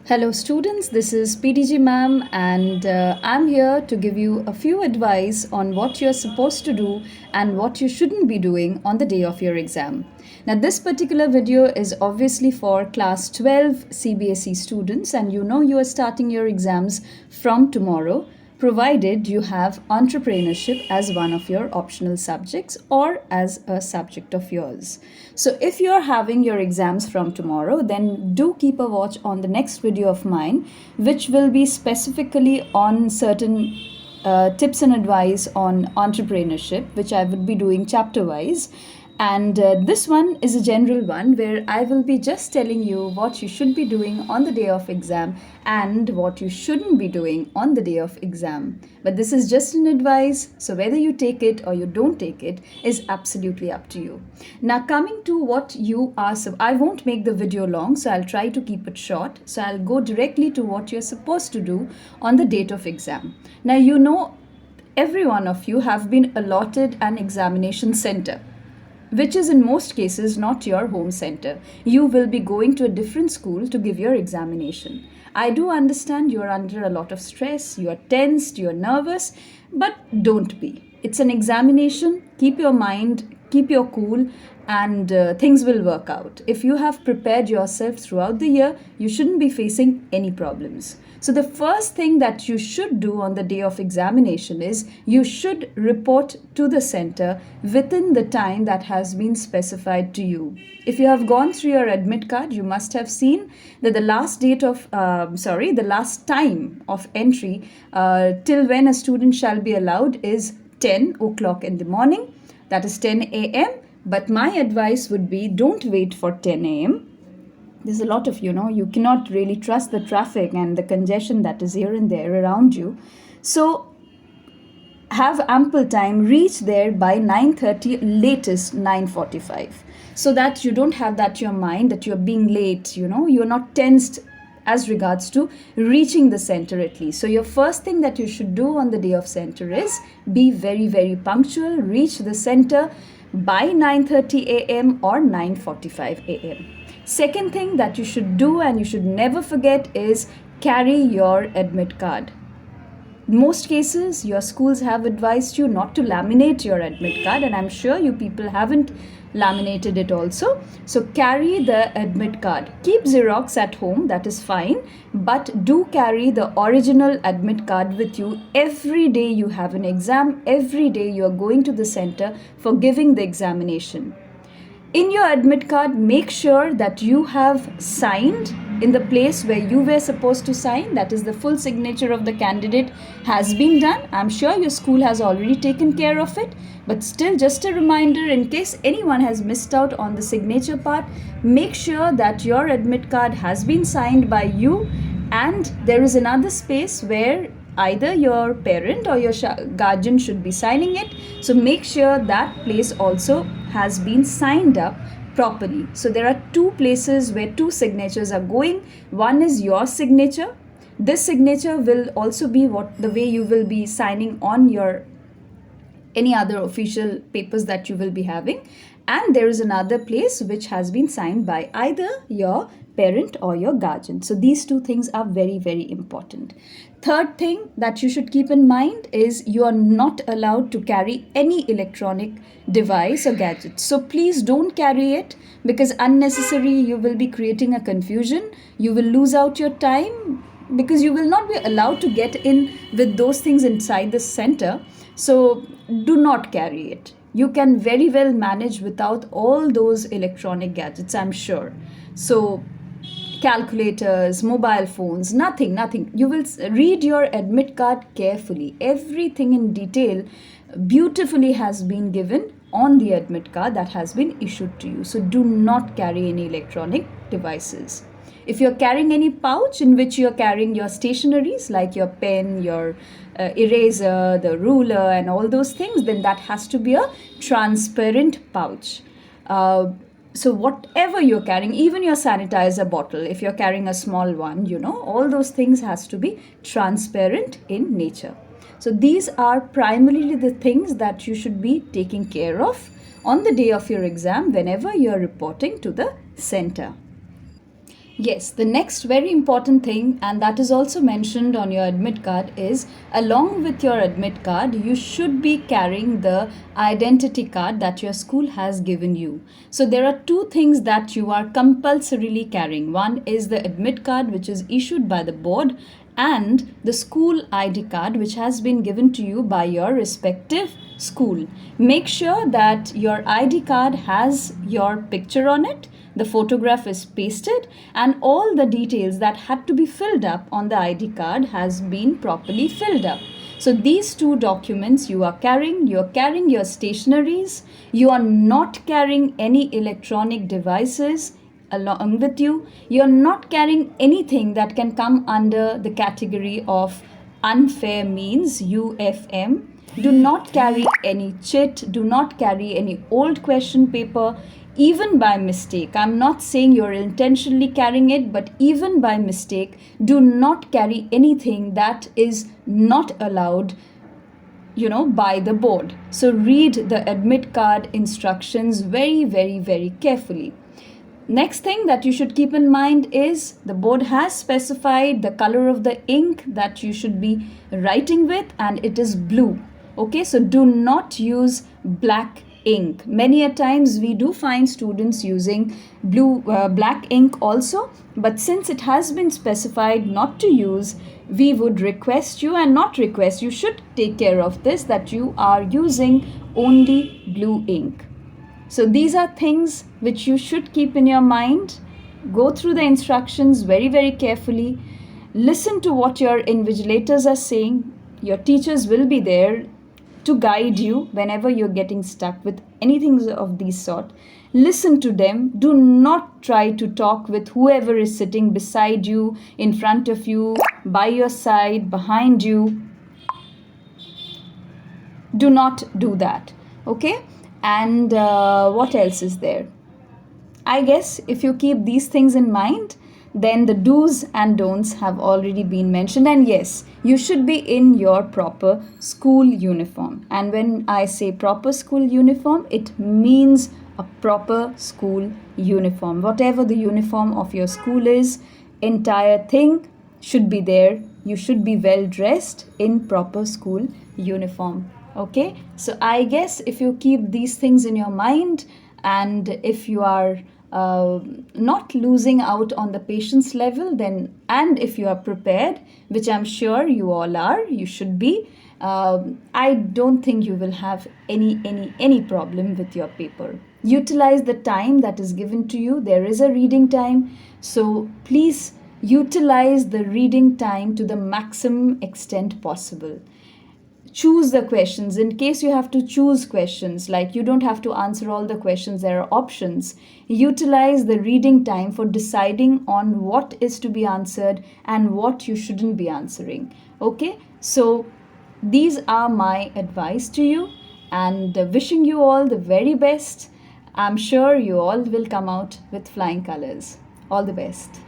Hello students, this is PTG ma'am and I'm here to give you a few advice on what you're supposed to do and what you shouldn't be doing on the day of your exam. Now this particular video is obviously for class 12 CBSE students and you know you are starting your exams from tomorrow, provided you have entrepreneurship as one of your optional subjects or as a subject of yours. So if you're having your exams from tomorrow, then do keep a watch on the next video of mine, which will be specifically on certain tips and advice on entrepreneurship, which I would be doing chapter wise. And this one is a general one where I will be just telling you what you should be doing on the day of exam and what you shouldn't be doing on the day of exam. But this is just an advice, so whether you take it or you don't take it is absolutely up to you. Now coming to what you are, I won't make the video long, so I'll try to keep it short. So I'll go directly to what you're supposed to do on the date of exam. Now you know every one of you have been allotted an examination center, which is in most cases not your home center. You will be going to a different school to give your examination. I do understand you are under a lot of stress, you are tensed, you are nervous, but don't be. It's an examination. Keep your mind, keep your cool, and things will work out. If you have prepared yourself throughout the year, you shouldn't be facing any problems. So the first thing that you should do on the day of examination is you should report to the center within the time that has been specified to you. If you have gone through your admit card, you must have seen that the last time of entry till when a student shall be allowed is 10 o'clock in the morning, that is 10 a.m. But my advice would be don't wait for 10 a.m. There's a lot of, you cannot really trust the traffic and the congestion that is here and there around you. So have ample time, reach there by 9:30, latest 9:45, so that you don't have that in your mind that you're being late, you're not tensed as regards to reaching the center at least. So your first thing that you should do on the day of center is be very, very punctual, reach the center by 9:30 a.m. or 9:45 a.m. Second thing that you should do and you should never forget is carry your admit card. In most cases, your schools have advised you not to laminate your admit card, and I'm sure you people haven't laminated it also. So carry the admit card. Keep Xerox at home, that is fine, but do carry the original admit card with you every day you have an exam, every day you are going to the center for giving the examination. In your admit card, make sure that you have signed in the place where you were supposed to sign, that is the full signature of the candidate has been done. I'm sure your school has already taken care of it, but still just a reminder in case anyone has missed out on the signature part, make sure that your admit card has been signed by you, and there is another space where either your parent or your guardian should be signing it. So make sure that place also has been signed up properly. So there are two places where two signatures are going. One is your signature. This signature will also be the way you will be signing on your any other official papers that you will be having. And there is another place which has been signed by either your parent or your guardian. So these two things are very, very important. Third thing that you should keep in mind is you are not allowed to carry any electronic device or gadget. So please don't carry it, because unnecessary you will be creating a confusion. You will lose out your time because you will not be allowed to get in with those things inside the center. So do not carry it. You can very well manage without all those electronic gadgets, I'm sure. So calculators, mobile phones, nothing. You will read your admit card carefully. Everything in detail beautifully has been given on the admit card that has been issued to you. So do not carry any electronic devices. If you're carrying any pouch in which you're carrying your stationeries like your pen, your eraser, the ruler and all those things, then that has to be a transparent pouch. So whatever you're carrying, even your sanitizer bottle, if you're carrying a small one, all those things has to be transparent in nature. So these are primarily the things that you should be taking care of on the day of your exam whenever you're reporting to the center. Yes, the next very important thing, and that is also mentioned on your admit card, is along with your admit card, you should be carrying the identity card that your school has given you. So, there are two things that you are compulsorily carrying. One is the admit card, which is issued by the board, and the school ID card, which has been given to you by your respective school. Make sure that your ID card has your picture on it, the photograph is pasted, and all the details that had to be filled up on the ID card has been properly filled up. So these two documents you are carrying your stationaries, you are not carrying any electronic devices along with you, you're not carrying anything that can come under the category of unfair means, UFM. Do not carry any chit, do not carry any old question paper, even by mistake. I'm not saying you're intentionally carrying it, but even by mistake, do not carry anything that is not allowed by the board. So read the admit card instructions very carefully. Next thing that you should keep in mind is the board has specified the color of the ink that you should be writing with, and it is blue. Okay, so do not use black ink. Many a times we do find students using black ink also, but since it has been specified not to use, we would request you, and not request, you should take care of this, that you are using only blue ink. So these are things which you should keep in your mind. Go through the instructions very carefully. Listen to what your invigilators are saying. Your teachers will be there to guide you whenever you're getting stuck with anything of these sort. Listen to them. Do not try to talk with whoever is sitting beside you, in front of you, by your side, behind you. Do not do that. Okay? And what else is there? I guess if you keep these things in mind, then the do's and don'ts have already been mentioned. And yes, you should be in your proper school uniform. And when I say proper school uniform, it means a proper school uniform. Whatever the uniform of your school is, entire thing should be there. You should be well dressed in proper school uniform. Okay, so I guess if you keep these things in your mind, and if you are not losing out on the patience level, then, and if you are prepared, which I'm sure you all are, you should be, I don't think you will have any problem with your paper. Utilize the time that is given to you. There is a reading time, so please utilize the reading time to the maximum extent possible. Choose the questions. In case you have to choose questions, like you don't have to answer all the questions, there are options. Utilize the reading time for deciding on what is to be answered and what you shouldn't be answering. Okay, so these are my advice to you, and wishing you all the very best. I'm sure you all will come out with flying colors. All the best.